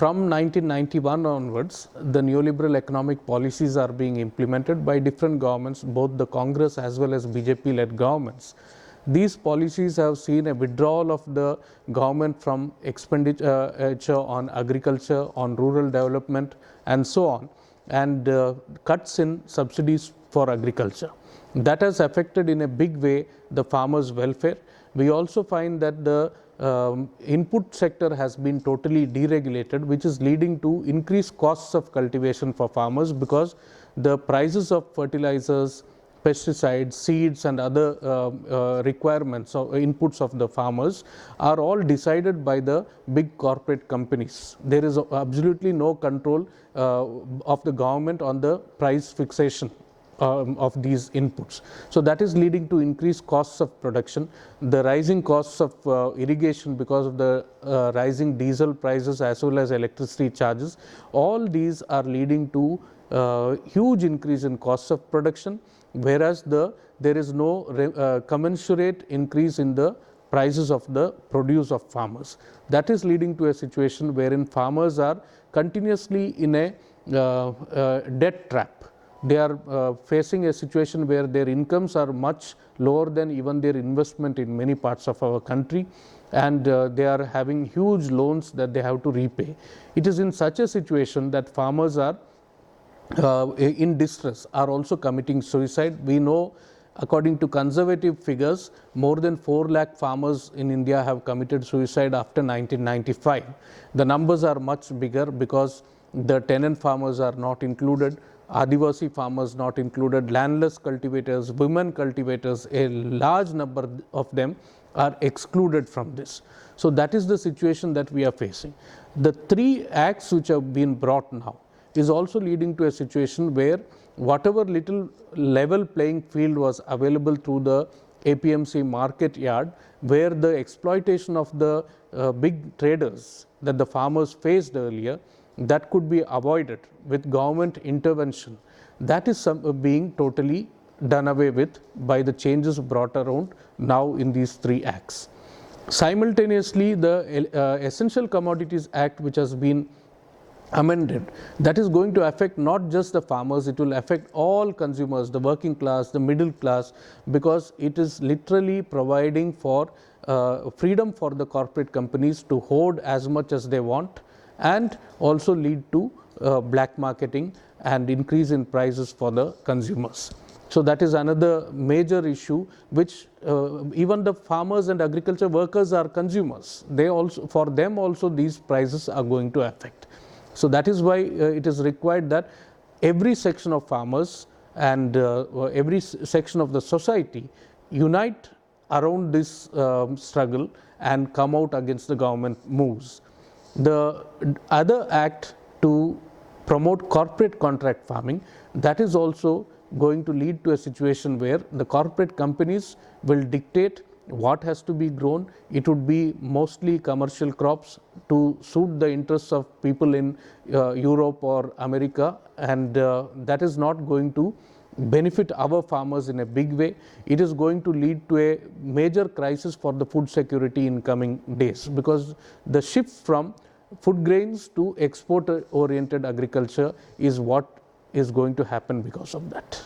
from 1991 onwards, the neoliberal economic policies are being implemented by different governments, both the Congress as well as BJP-led governments. These policies have seen a withdrawal of the government from expenditure on agriculture, on rural development, and so on, and cuts in subsidies for agriculture. That has affected in a big way the farmers' welfare. We also find that the input sector has been totally deregulated, which is leading to increased costs of cultivation for farmers, because the prices of fertilizers, pesticides, seeds, and other requirements or inputs of the farmers are all decided by the big corporate companies. There is absolutely no control of the government on the price fixation of these inputs. So that is leading to increased costs of production, the rising costs of irrigation because of the rising diesel prices as well as electricity charges. All these are leading to huge increase in costs of production, whereas there is no commensurate increase in the prices of the produce of farmers. That is leading to a situation wherein farmers are continuously in a debt trap. They are facing a situation where their incomes are much lower than even their investment in many parts of our country, and they are having huge loans that they have to repay. It is in such a situation that farmers are in distress, are also committing suicide. We know, according to conservative figures, more than 4 lakh farmers in India have committed suicide after 1995. The numbers are much bigger because the tenant farmers are not included, Adivasi farmers not included, landless cultivators, women cultivators, a large number of them are excluded from this. So that is the situation that we are facing. The 3 acts which have been brought now is also leading to a situation where whatever little level playing field was available through the APMC market yard, where the exploitation of the big traders that the farmers faced earlier, that could be avoided with government intervention. That is being totally done away with by the changes brought around now in these 3 acts. Simultaneously, the Essential Commodities Act, which has been amended, that is going to affect not just the farmers, it will affect all consumers, the working class, the middle class, because it is literally providing for freedom for the corporate companies to hoard as much as they want, and also lead to black marketing and increase in prices for the consumers. So that is another major issue, which even the farmers and agriculture workers are consumers. They also, for them also, these prices are going to affect. So that is why it is required that every section of farmers and every section of the society unite around this struggle and come out against the government moves. The other act to promote corporate contract farming, that is also going to lead to a situation where the corporate companies will dictate what has to be grown. It would be mostly commercial crops to suit the interests of people in Europe or America, and that is not going to benefit our farmers in a big way. It is going to lead to a major crisis for the food security in coming days, because the shift from food grains to export oriented agriculture is what is going to happen because of that.